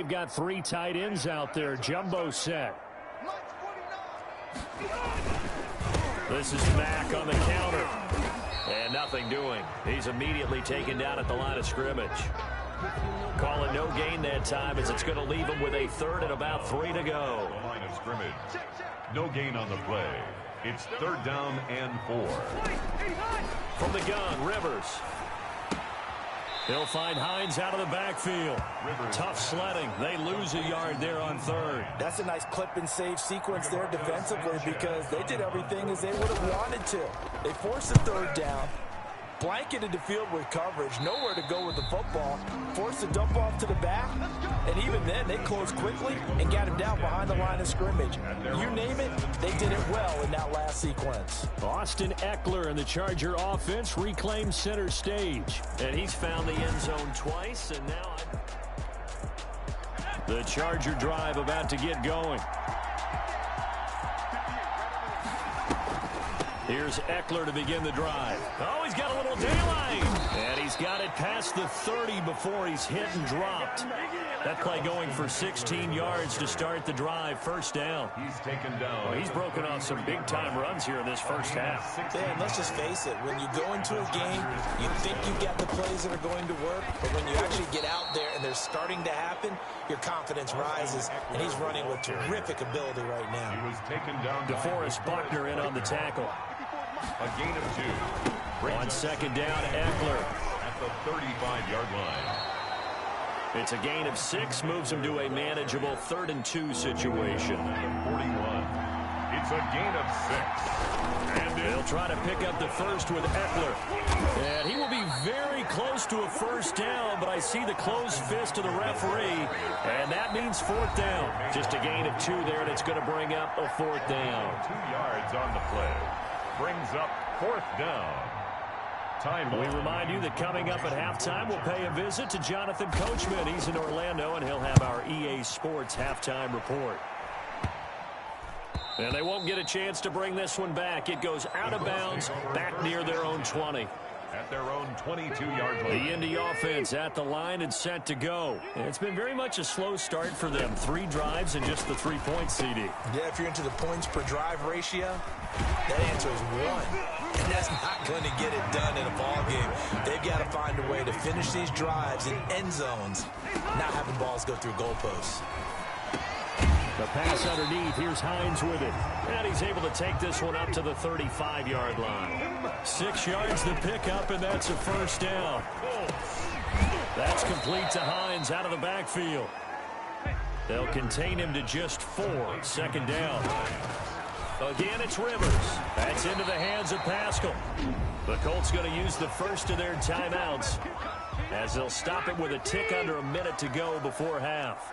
got three tight ends out there. Jumbo set. This is Mack on the counter. And nothing doing. He's immediately taken down at the line of scrimmage. Call it no gain that time as it's going to leave him with a third and about 3 to go. The line of scrimmage. No gain on the play. It's 3rd down and 4. From the gun, Rivers. He'll find Hines out of the backfield. Tough sledding. They lose a yard there on 3rd. That's a nice clip and save sequence there defensively because they did everything as they would have wanted to. They forced the 3rd down, blanketed the field with coverage, nowhere to go with the football, forced a dump off to the back, and even then they closed quickly and got him down behind the line of scrimmage. You name it, they did it well in that last sequence. Austin Eckler and the Charger offense reclaimed center stage, and he's found the end zone twice, and now the Charger drive about to get going. Here's Eckler to begin the drive. Oh, he's got a little daylight. And he's got it past the 30 before he's hit and dropped. That play going for 16 yards to start the drive. 1st down. He's taken down. Well, he's broken off some big-time runs here in this first half. Dan, let's just face it. When you go into a game, you think you've got the plays that are going to work, but when you actually get out there and they're starting to happen, your confidence rises, and he's running with terrific ability right now. He was taken down. DeForest Buckner in on the tackle. A gain of 2. On 2nd down, Eckler. At the 35-yard line. It's a gain of 6, moves him to a manageable 3rd and 2 situation. 41. It's a gain of 6. And they'll try to pick up the first with Eckler. And he will be very close to a 1st down, but I see the closed fist of the referee, and that means 4th down. Just a gain of 2 there, and it's going to bring up a 4th down. 2 yards on the play. Brings up 4th down. We remind you that coming up at halftime, we'll pay a visit to Jonathan Coachman. He's in Orlando, and he'll have our EA Sports halftime report. And they won't get a chance to bring this one back. It goes out of bounds, back near their own 20. At their own 22-yard line. The Indy offense at the line and set to go. And it's been very much a slow start for them. 3 drives and just the 3-point CD. Yeah, if you're into the points per drive ratio, that answer is 1. And that's not going to get it done in a ball game. They've got to find a way to finish these drives in end zones, not having balls go through goalposts. The pass underneath. Here's Hines with it. And he's able to take this one up to the 35-yard line. 6 yards to pick up, and that's a 1st down. That's complete to Hines out of the backfield. They'll contain him to just 4. 2nd down. Again, it's Rivers. That's into the hands of Pascal. The Colts going to use the first of their timeouts as they'll stop it with a tick under a minute to go before half.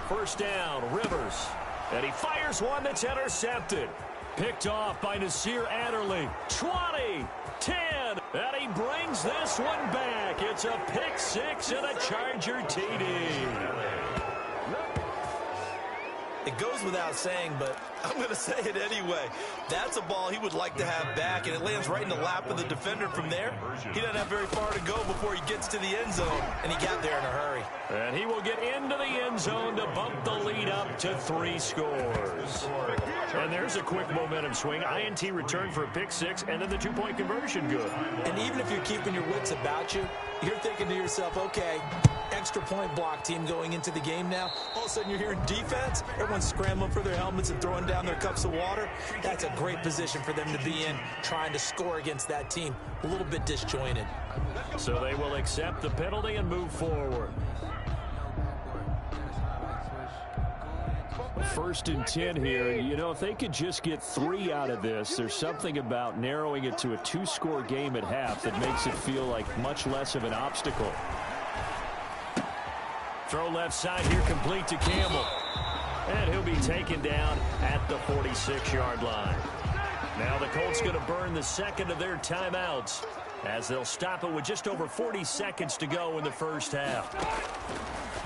First down, Rivers. And he fires one that's intercepted. Picked off by Nasir Adderley. 20, 10, and he brings this one back. It's a pick 6 and a Charger TD. It goes without saying, but I'm going to say it anyway. That's a ball he would like to have back, and it lands right in the lap of the defender from there. He doesn't have very far to go before he gets to the end zone, and he got there in a hurry. And he will get into the end zone to bump the lead up to 3 scores. And there's a quick momentum swing. INT return for a pick 6, and then the 2-point conversion good. And even if you're keeping your wits about you, you're thinking to yourself, okay, extra point block team going into the game now. All of a sudden you're hearing defense. Everyone's scrambling for their helmets and throwing down their cups of water. That's a great position for them to be in, trying to score against that team. A little bit disjointed. So they will accept the penalty and move forward. 1st and 10 here. You know, if they could just get 3 out of this, there's something about narrowing it to a 2-score game at half that makes it feel like much less of an obstacle. Throw left side here, complete to Campbell. And he'll be taken down at the 46-yard line. Now the Colts going to burn the second of their timeouts as they'll stop it with just over 40 seconds to go in the first half.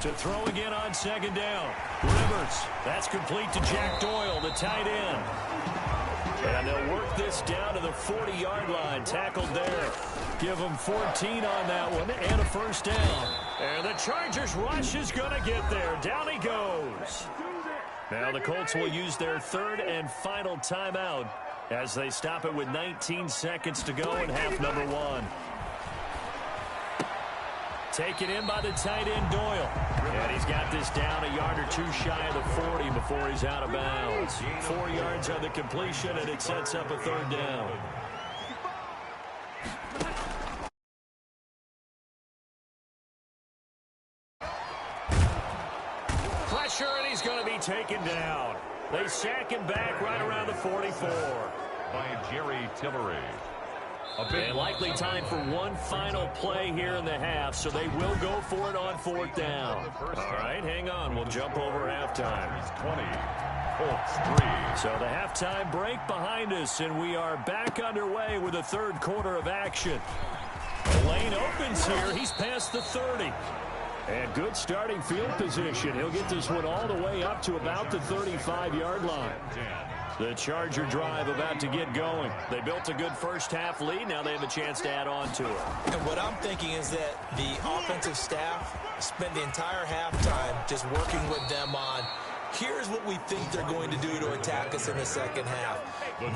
To throw again on 2nd down. Rivers. That's complete to Jack Doyle, the tight end. And they'll work this down to the 40-yard line. Tackled there. Give them 14 on that one and a first down. And the Chargers rush is going to get there. Down he goes. Now the Colts will use their third and final timeout as they stop it with 19 seconds to go in half number one. Taken in by the tight end, Doyle. And he's got this down a yard or two shy of the 40 before he's out of bounds. 4 yards on the completion, and it sets up a third down. Pressure, and he's going to be taken down. They sack him back right around the 44. By Jerry Tillery. And likely time for one final play here in the half, so they will go for it on fourth down. All right, hang on. We'll jump over halftime. 20, Colts 3. So the halftime break behind us, and we are back underway with the third quarter of action. The lane opens here. He's past the 30. And good starting field position. He'll get this one all the way up to about the 35-yard line. The Charger drive about to get going. They built a good first-half lead. Now they have a chance to add on to it. And what I'm thinking is that the offensive staff spent the entire halftime just working with them on, here's what we think they're going to do to attack us in the second half.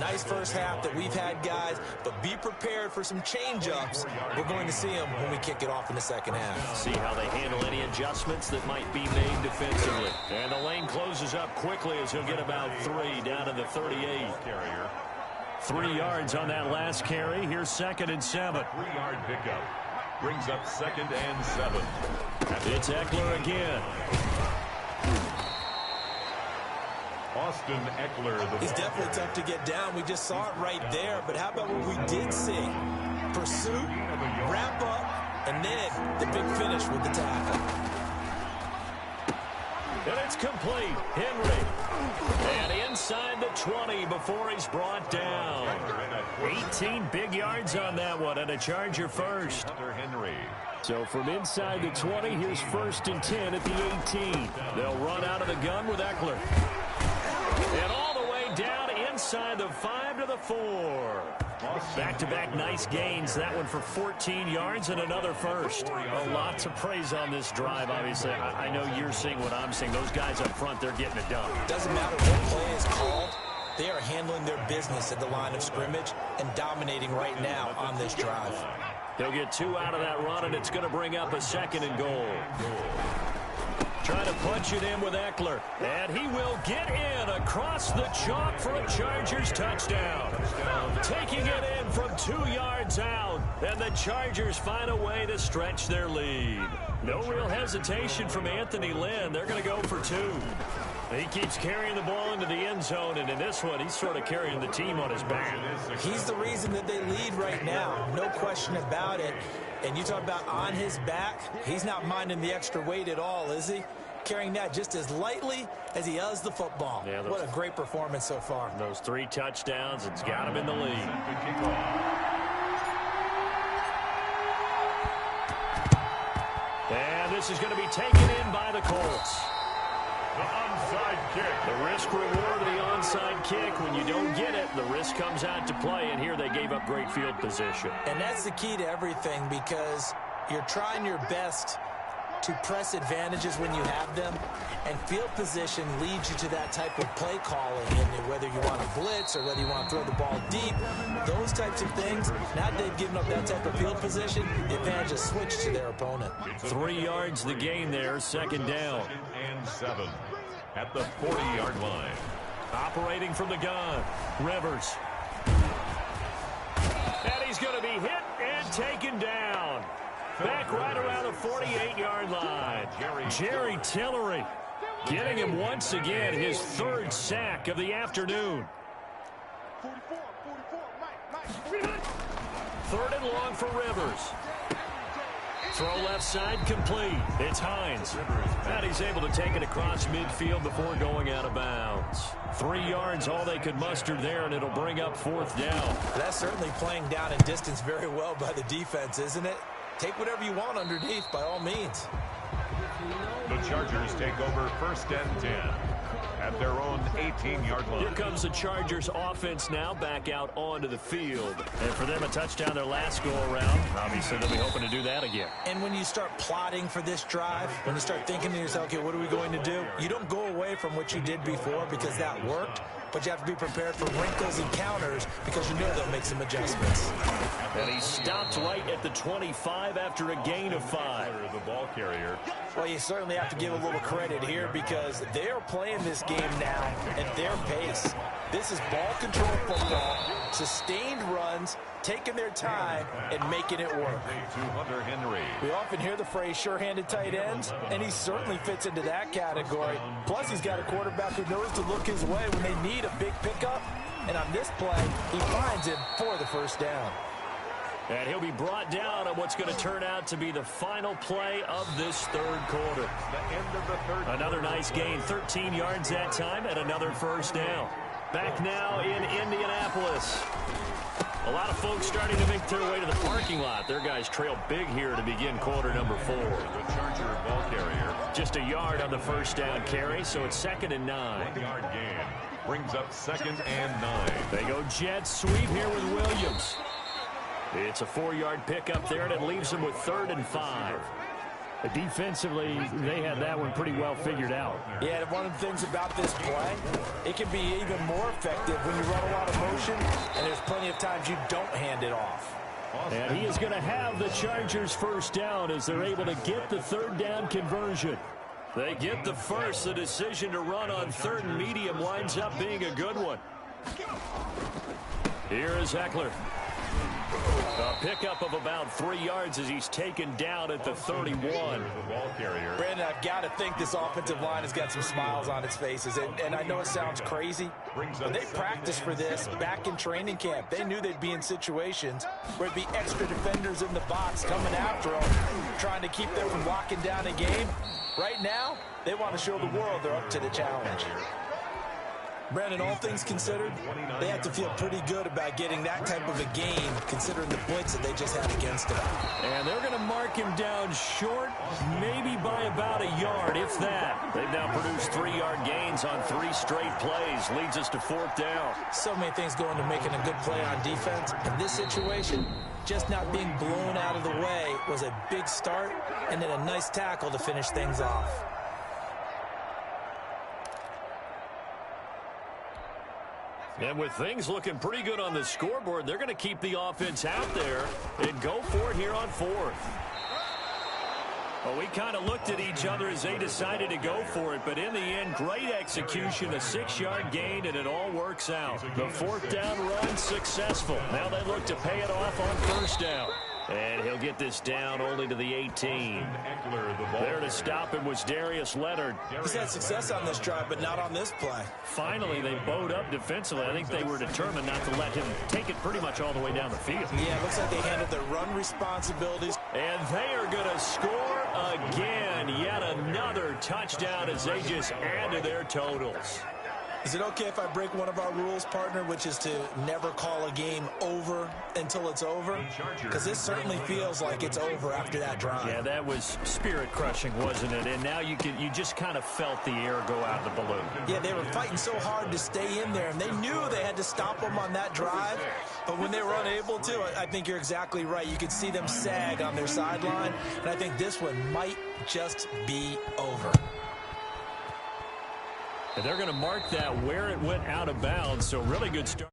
Nice first half that we've had, guys, but be prepared for some change-ups. We're going to see them when we kick it off in the second half. See how they handle any adjustments that might be made defensively. And the lane closes up quickly as he'll get about 3 down to the 38. 3 yards on that last carry. Here's 2nd and 7. 3-yard pickup. Brings up 2nd and 7. It's Eckler again. Austin Eckler. He's definitely tough to get down. We just saw it right there. But how about what we did see? Pursuit, wrap up, and then the big finish with the tackle. And it's complete. Henry. And inside the 20 before he's brought down. 18 big yards on that one, and a Charger first. Henry. So from inside the 20, here's 1st and 10 at the 18. They'll run out of the gun with Eckler. And all the way down inside the 5 to the 4. Back-to-back nice gains. That one for 14 yards and another first. A lot to praise on this drive, obviously. I know you're seeing what I'm seeing. Those guys up front, they're getting it done. Doesn't matter what play is called. They are handling their business at the line of scrimmage and dominating right now on this drive. They'll get 2 out of that run, and it's going to bring up a 2nd and goal. Trying to punch it in with Eckler. And he will get in across the chalk for a Chargers touchdown. Taking it in from 2 yards out. And the Chargers find a way to stretch their lead. No real hesitation from Anthony Lynn. They're going to go for 2. He keeps carrying the ball into the end zone, and in this one, he's sort of carrying the team on his back. He's the reason that they lead right now. No question about it. And you talk about on his back, he's not minding the extra weight at all, is he? Carrying that just as lightly as he does the football. Yeah, what a great performance so far. Those 3 touchdowns, it's got him in the lead. And this is going to be taken in by the Colts. The onside kick. The risk reward of the onside kick. When you don't get it, the risk comes out to play, and here they gave up great field position. And that's the key to everything, because you're trying your best to press advantages when you have them, and field position leads you to that type of play calling. And whether you want to blitz or whether you want to throw the ball deep, those types of things, now they've given up that type of field position, the advantage is switched to their opponent. 3 yards the gain there, 2nd down. 2nd and 7 at the 40-yard line. Operating from the gun, Rivers. And he's going to be hit and taken down. Back right around the 48-yard line. Jerry Tillery getting him once again his 3rd sack of the afternoon. 3rd and long for Rivers. Throw left side complete. It's Hines. And he's able to take it across midfield before going out of bounds. 3 yards, all they could muster there, and it'll bring up 4th down. That's certainly playing down in distance very well by the defense, isn't it? Take whatever you want underneath, by all means. The Chargers take over 1st and 10. at their own 18-yard line. Here comes the Chargers offense now back out onto the field. And for them, a touchdown their last go-around. Obviously, they'll be hoping to do that again. And when you start plotting for this drive, when you start thinking to yourself, okay, what are we going to do? You don't go away from what you did before because that worked, but you have to be prepared for wrinkles and counters because you know they'll make some adjustments. And he stopped right at the 25 after a gain of 5. The ball carrier. Well, you certainly have to give a little credit here because they are playing this game now at their pace. This is ball control football, sustained runs, taking their time, and making it work. We often hear the phrase sure-handed tight ends, and he certainly fits into that category. Plus, he's got a quarterback who knows to look his way when they need a big pickup. And on this play, he finds him for the first down. And he'll be brought down on what's going to turn out to be the final play of this third quarter. The end of the third. Another nice gain, 13 yards that time, and another first down. Back now in Indianapolis. A lot of folks starting to make their way to the parking lot. Their guys trail big here to begin quarter number 4. The Charger ball carrier. Just a yard on the first down carry, so it's 2nd and 9. 1-yard gain. Brings up 2nd and 9. They go jet sweep here with Williams. It's a 4-yard pickup there, and it leaves them with 3rd and 5. Defensively, they had that one pretty well figured out. Yeah, one of the things about this play, it can be even more effective when you run a lot of motion, and there's plenty of times you don't hand it off. And he is going to have the Chargers first down as they're able to get the 3rd down conversion. They get the first. The decision to run on 3rd and medium winds up being a good one. Here is Eckler. A pickup of about 3 yards as he's taken down at the 31. Brandon, I've got to think this offensive line has got some smiles on its faces. And I know it sounds crazy, but they practiced for this back in training camp. They knew they'd be in situations where it'd be extra defenders in the box coming after them, trying to keep them from locking down a game. Right now, they want to show the world they're up to the challenge. Brandon, all things considered, they have to feel pretty good about getting that type of a game, considering the blitz that they just had against them. And they're going to mark him down short, maybe by about a yard, if that. They've now produced 3-yard gains on 3 straight plays. Leads us to 4th down. So many things go into making a good play on defense. In this situation, just not being blown out of the way was a big start, and then a nice tackle to finish things off. And with things looking pretty good on the scoreboard, they're going to keep the offense out there and go for it here on 4th. Well, we kind of looked at each other as they decided to go for it, but in the end, great execution, a 6-yard gain, and it all works out. The 4th down run successful. Now they look to pay it off on 1st down. And he'll get this down only to the 18. There to stop him was Darius Leonard. He's had success on this drive, but not on this play. Finally, they bowed up defensively. I think they were determined not to let him take it pretty much all the way down the field. Yeah, it looks like they handled their run responsibilities. And they are going to score again. Yet another touchdown as they just add to their totals. Is it okay if I break one of our rules, partner, which is to never call a game over until it's over? Because this certainly feels like it's over after that drive. Yeah, that was spirit-crushing, wasn't it? And now you just kind of felt the air go out of the balloon. Yeah, they were fighting so hard to stay in there, and they knew they had to stop them on that drive. But when they were unable to, I think you're exactly right. You could see them sag on their sideline, and I think this one might just be over. And they're going to mark that where it went out of bounds, so really good start.